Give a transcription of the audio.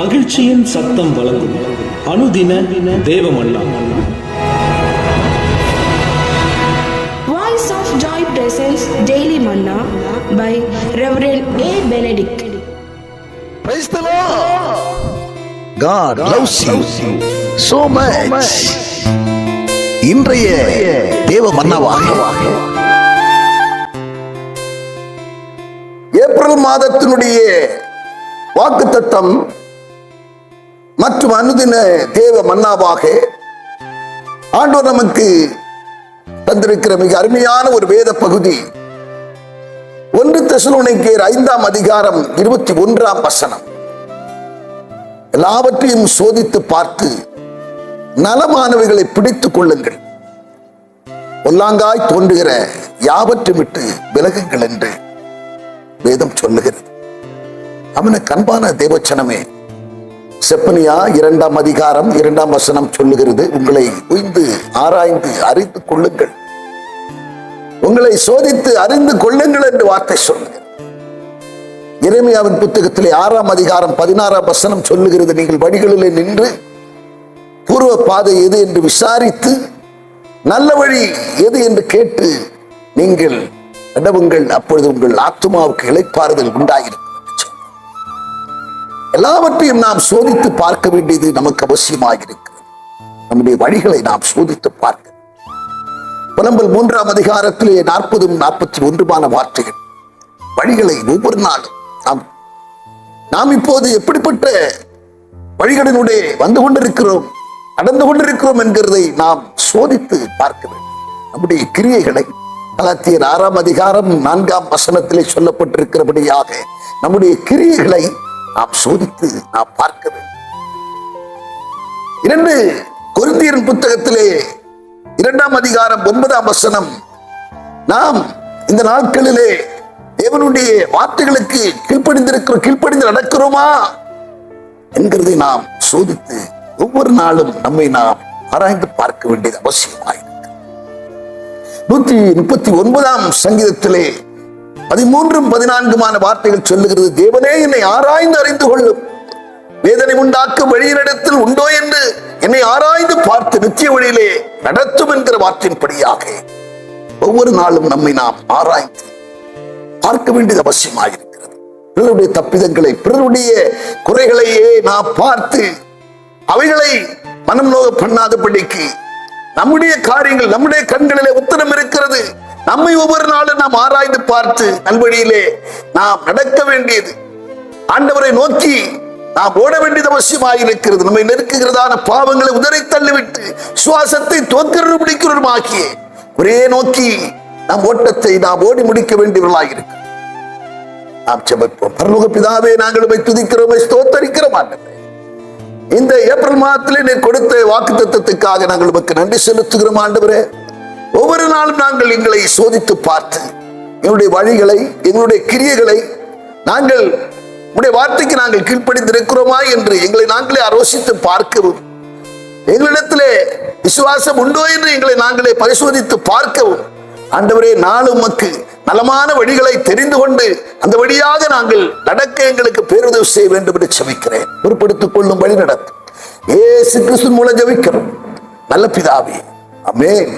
மகிழ்ச்சியின் சத்தம் வழங்கும் அனுதின தேவமன்னா. Voice of Joy presents Daily Manna by Reverend A. Benedict. Praise the Lord. God loves you so much. இன்றைய தேவ மன்னாவாக ஏப்ரல் மாதத்தினுடைய வாக்குத்தத்தம் மற்றும் அனுதின தேவ மன்னாவாக ஆண்டவர் நமக்கு தந்திருக்கிற மிக அருமையான ஒரு வேத பகுதி 1 தெசலோனிக்கேயர் 5ஆம் அதிகாரம் 21ஆம் வசனம். எல்லாவற்றையும் சோதித்து பார்த்து நலமானவைகளை பிடித்துக் கொள்ளுங்கள், பொல்லாங்காய் தோன்றுகிற யாவற்றை விட்டு விலகுங்கள் என்று வேதம் சொல்லுகிறது. அவனுக்கு அன்பான தேவச்சனமே, செப்பனியா 2ஆம் அதிகாரம் 2ஆம் வசனம் சொல்லுகிறது, உங்களை உய்ந்து ஆராய்ந்து அறிந்து கொள்ளுங்கள், உங்களை சோதித்து அறிந்து கொள்ளுங்கள் என்று வார்த்தை சொல்லுகிறது. எரேமியாவின் புத்தகத்திலே 6ஆம் அதிகாரம் 16ஆம் வசனம் சொல்லுகிறது, நீங்கள் வழிகளிலே நின்று பூர்வ பாதை எது என்று விசாரித்து நல்ல வழி எது என்று கேட்டு நீங்கள் நடவுங்கள், அப்பொழுது உங்கள் ஆத்துமாவுக்கு இளைப்பாறுதல் உண்டாயிருக்கும். எல்லாவற்றையும் நாம் சோதித்து பார்க்க வேண்டியது நமக்கு அவசியமாக இருக்கிறது. நம்முடைய வழிகளை நாம் சோதித்து பார்க்க. புலம்பல் 3ஆம் அதிகாரத்திலே 40 41 வார்த்தைகள் வழிகளை ஒவ்வொரு நாளும் நாம் இப்போது எப்படிப்பட்ட வழிகளினுடைய வந்து கொண்டிருக்கிறோம், நடந்து கொண்டிருக்கிறோம் என்கிறதை நாம் சோதித்து பார்க்க வேண்டும். நம்முடைய கிரியைகளை கலாத்தியர் 6ஆம் அதிகாரம் 4ஆம் வசனத்திலே சொல்லப்பட்டிருக்கிறபடியாக நம்முடைய கிரியைகளை நாம் சோதித்து நாம் பார்க்க வேண்டும். 2 கொரிந்தியர் புத்தகத்திலே 2ஆம் அதிகாரம் 9ஆம் வசனம், நாம் இந்த நாட்களிலே தேவனுடைய வார்த்தைகளுக்கு கீழ்ப்படிந்து நடக்கிறோமா என்கிறதை நாம் சோதித்து ஒவ்வொரு நாளும் நம்மை நாம் ஆராய்ந்து பார்க்க வேண்டியது அவசியமாய். 139ஆம் சங்கீதத்திலே 13-14 வார்த்தைகள் சொல்லுகிறது, தேவனே என்னை ஆராய்ந்து அறிந்து கொள்ளும், வேதனை உண்டாக்கும் வழியினிடத்தில் உண்டோ என்று என்னை ஆராய்ந்து பார்த்து நிச்சய வழியிலே நடத்தும் என்கிற வார்த்தையின்படியாக ஒவ்வொரு நாளும் நம்மை நாம் ஆராய்ந்து பார்க்க வேண்டியது அவசியமாயிருக்கிறது. பிறருடைய தப்பிதங்களை, பிறருடைய குறைகளையே நாம் பார்த்து அவைகளை மனம் நோக பண்ணாதபடிக்கு நம்முடைய காரியங்கள் நம்முடைய கண்களிலே உத்தரம் இருக்கிறது. நம்மை ஒவ்வொரு நாளும் நாம் ஆராய்ந்து பார்த்து நல்வழியிலே நாம் நடக்க வேண்டியது, ஆண்டவரை நோக்கி நாம் ஓட வேண்டியது அவசியமாயிருக்கிறது. நம்மை நெருக்குகிறதான பாவங்களை உதறி தள்ளிவிட்டு சுவாசத்தை தோற்கிறோம் பிடிக்கிறோம் ஆகிய ஒரே நோக்கி நாம் ஓட்டத்தை நாம் ஓடி முடிக்க வேண்டியவர்களாயிருக்கிறோம். நாம் ஜெபிப்போம். பரலோக பிதாவே, நாங்கள் உம்மை துதிக்கிறோம், ஸ்தோத்தரிக்கிறோம். ஆண்டவரே, இந்த ஏப்ரல் மாதத்திலே நீர் கொடுத்த வாக்குத்தத்தத்துக்காக நாங்கள் உமக்கு நன்றி செலுத்துகிறோம். ஆண்டவரே, ஒவ்வொரு நாளும் நாங்கள் எங்களை சோதித்து பார்த்து எங்களுடைய வழிகளை, எங்களுடைய கிரியைகளை நாங்கள் உடைய வார்த்தைக்கு நாங்கள் கீழ்ப்படிந்திருக்கிறோமா என்று எங்களை நாங்களே ஆலோசித்து பார்க்கவும், எங்களிடத்திலே விசுவாசம் உண்டோ என்று எங்களை நாங்களே பரிசோதித்து பார்க்கவும், ஆண்டவரே, நாளும் உமக்கு நலமான வழிகளை தெரிந்து கொண்டு அந்த வழியாக நாங்கள் நடக்க எங்களுக்கு பேருதவி செய்ய வேண்டும் என்று ஜெபிக்கிறேன். பொறுப்படுத்திக் கொள்ளும் வழி நடத்தும் இயேசு கிறிஸ்து மூலம் ஜெபிக்கிறோம் நல்ல பிதாவே, ஆமென்.